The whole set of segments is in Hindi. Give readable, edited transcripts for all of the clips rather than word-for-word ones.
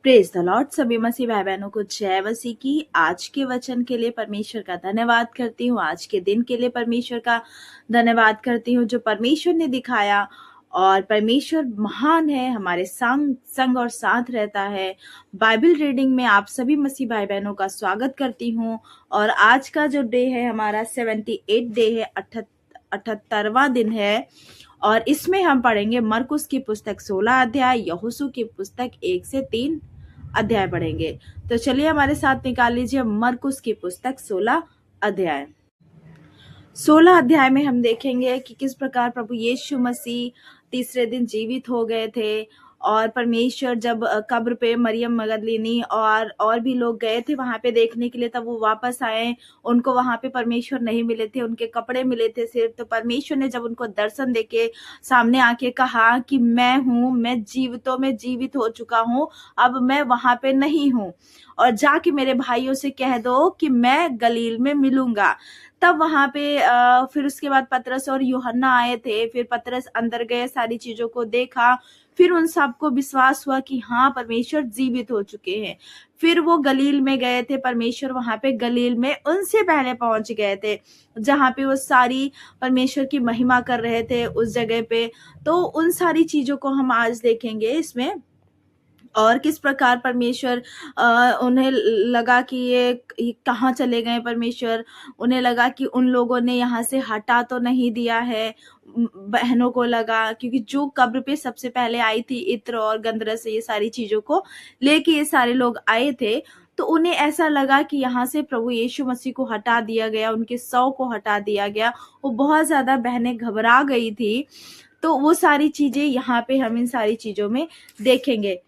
Praise the Lord. सभी मसीह भाई बहनों को जय मसीह की। आज के वचन के लिए परमेश्वर का धन्यवाद करती हूँ। आज के दिन के लिए परमेश्वर का धन्यवाद करती हूँ जो परमेश्वर ने दिखाया। और परमेश्वर महान है, हमारे संग और साथ रहता है। बाइबल रीडिंग में आप सभी मसीह भाई बहनों का स्वागत करती हूँ। और आज का जो डे है हमारा 78 डे है, 78वां दिन है। और इसमें हम पढ़ेंगे मरकुस की पुस्तक 16 अध्याय, यहोशू की पुस्तक 1 से 3 अध्याय पढ़ेंगे। तो चलिए हमारे साथ निकाल लीजिए मरकुस की पुस्तक 16 अध्याय। 16 अध्याय में हम देखेंगे कि किस प्रकार प्रभु यीशु मसीह तीसरे दिन जीवित हो गए थे। और परमेश्वर जब कब्र पे मरियम मगदलिनी और भी लोग गए थे वहां पे देखने के लिए, तब वो वापस आए। उनको वहां पे परमेश्वर नहीं मिले थे, उनके कपड़े मिले थे सिर्फ। तो परमेश्वर ने जब उनको दर्शन देके सामने आके कहा कि मैं हूँ, मैं जीवितों में जीवित हो चुका हूँ, अब मैं वहां पे नहीं हूँ, और जाके मेरे भाइयों से कह दो कि मैं गलील में मिलूंगा। तब वहां पे फिर उसके बाद पतरस और यूहन्ना आए थे। फिर पतरस अंदर गए, सारी चीजों को देखा। फिर उन सबको विश्वास हुआ कि हाँ, परमेश्वर जीवित हो चुके हैं। फिर वो गलील में गए थे। परमेश्वर वहां पे गलील में उनसे पहले पहुंच गए थे, जहां पे वो सारी परमेश्वर की महिमा कर रहे थे उस जगह पे। तो उन सारी चीजों को हम आज देखेंगे इसमें। और किस प्रकार परमेश्वर उन्हें लगा कि ये कहाँ चले गए परमेश्वर। उन्हें लगा कि उन लोगों ने यहाँ से हटा तो नहीं दिया है। बहनों को लगा, क्योंकि जो कब्र पे सबसे पहले आई थी इत्र और गंधरस, ये सारी चीजों को लेके ये सारे लोग आए थे। तो उन्हें ऐसा लगा कि यहाँ से प्रभु यीशु मसीह को हटा दिया गया, उनके शव को हटा दिया गया। वो बहुत ज्यादा बहनें घबरा गई थी। तो वो सारी चीजें यहाँ पे हम इन सारी चीजों में देखेंगे।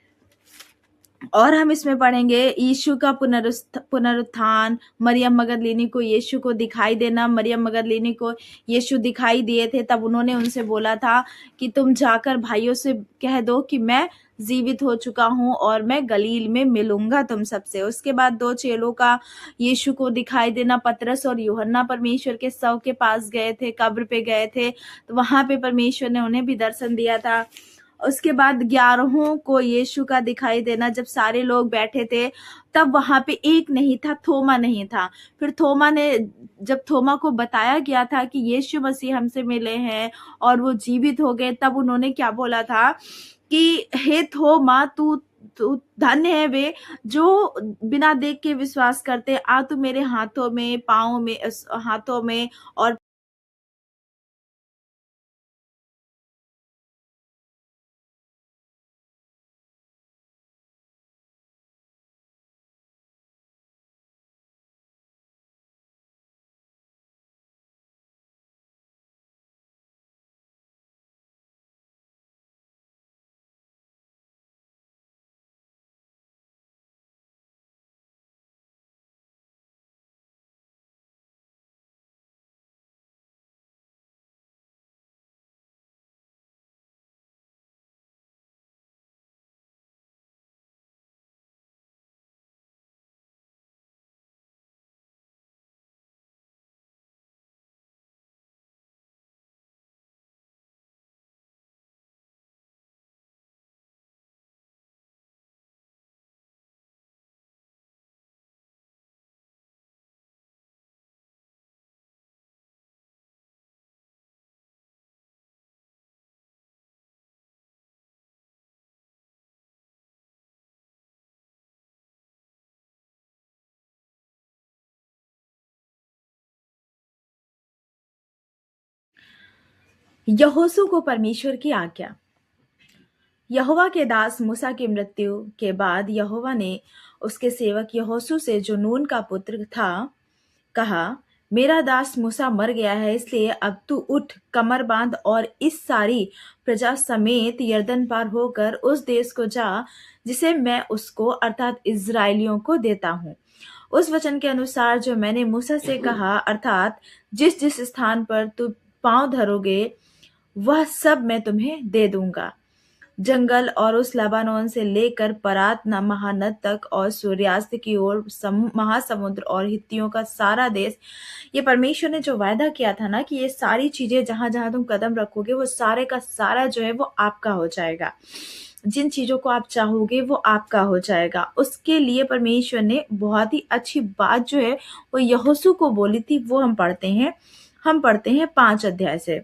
और हम इसमें पढ़ेंगे यीशु का पुनरुत्थान, मरियम मगदलिनी को यीशु को दिखाई देना। मरियम मगदलिनी को यीशु दिखाई दिए थे, तब उन्होंने उनसे बोला था कि तुम जाकर भाइयों से कह दो कि मैं जीवित हो चुका हूँ और मैं गलील में मिलूंगा तुम सबसे। उसके बाद दो चेलों का यीशु को दिखाई देना। पतरस और यूहन्ना परमेश्वर के शव के पास गए थे, कब्र पे गए थे, तो वहां पे परमेश्वर ने उन्हें भी दर्शन दिया था। उसके बाद 11 को यीशु का दिखाई देना। जब सारे लोग बैठे थे तब वहां पे एक नहीं था, थोमा नहीं था। फिर थोमा ने, जब थोमा को बताया गया था कि यीशु मसीह हमसे मिले हैं और वो जीवित हो गए, तब उन्होंने क्या बोला था कि हे थोमा, तू तू धन्य है वे जो बिना देख के विश्वास करते। आ तू मेरे हाथों में, पाँव में, हाथों में और यहोशू को परमेश्वर की आज्ञा। यहोवा के दास मूसा की मृत्यु के बाद यहोवा ने उसके सेवक यहोशू से, जो नून का पुत्र था, कहा, मेरा दास मूसा मर गया है, इसलिए अब तू उठ, कमर बांध और इस सारी प्रजा समेत यरदन पार होकर उस देश को जा जिसे मैं उसको अर्थात इज़राइलियों को देता हूँ। उस वचन के अनुसार जो मैंने मूसा से कहा, अर्थात जिस जिस स्थान पर तू पांव धरोगे वह सब मैं तुम्हें दे दूंगा। जंगल और उस लबानोन से लेकर परात महानद तक और सूर्यास्त की ओर महासमुद्र और हित्तियों का सारा देश। ये परमेश्वर ने जो वायदा किया था ना कि ये सारी चीजें जहां जहां तुम कदम रखोगे वो सारे का सारा जो है वो आपका हो जाएगा। जिन चीज़ों को आप चाहोगे वो आपका हो जाएगा। उसके लिए परमेश्वर ने बहुत ही अच्छी बात जो है वो यहोशू को बोली थी, वो हम पढ़ते हैं 5 अध्याय से,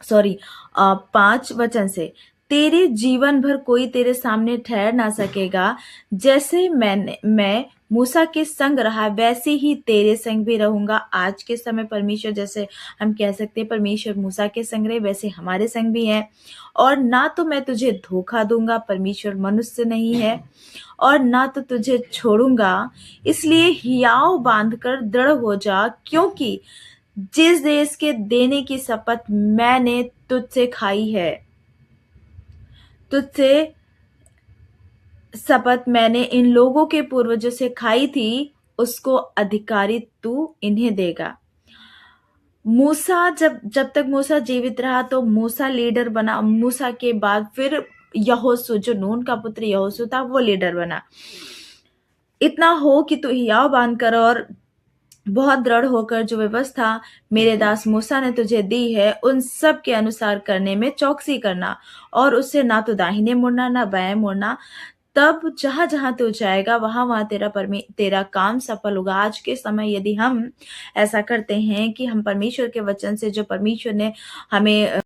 सॉरी 5 वचन से। तेरे जीवन भर कोई तेरे सामने ठहर ना सकेगा, जैसे मैं मूसा के संग रहा वैसे ही तेरे संग भी रहूंगा। आज के समय परमेश्वर, जैसे हम कह सकते हैं परमेश्वर मूसा के संग रहे, वैसे हमारे संग भी है। और ना तो मैं तुझे धोखा दूंगा, परमेश्वर मनुष्य नहीं है, और ना तो तुझे छोड़ूंगा। इसलिए हियाव बांधकर दृढ़ हो जा, क्योंकि जिस देश के देने की शपथ मैंने तुझसे खाई है, तुझसे शपथ मैंने इन लोगों के पूर्वजों से खाई थी, उसको अधिकारी तू इन्हें देगा। मूसा, जब तक मूसा जीवित रहा तो मूसा लीडर बना। मूसा के बाद फिर यहोशू, जो नून का पुत्र यहोशू था, वो लीडर बना। इतना हो कि तू हियाव बांधकर और बहुत दृढ़ होकर जो व्यवस्था मेरे दास मूसा ने तुझे दी है, उन सब के अनुसार करने में चौकसी करना, और उससे ना तो दाहिने मुड़ना ना बाएं मुड़ना। तब जहां जहां तू जाएगा वहां वहां तेरा काम सफल होगा। आज के समय यदि हम ऐसा करते हैं कि हम परमेश्वर के वचन से, जो परमेश्वर ने हमें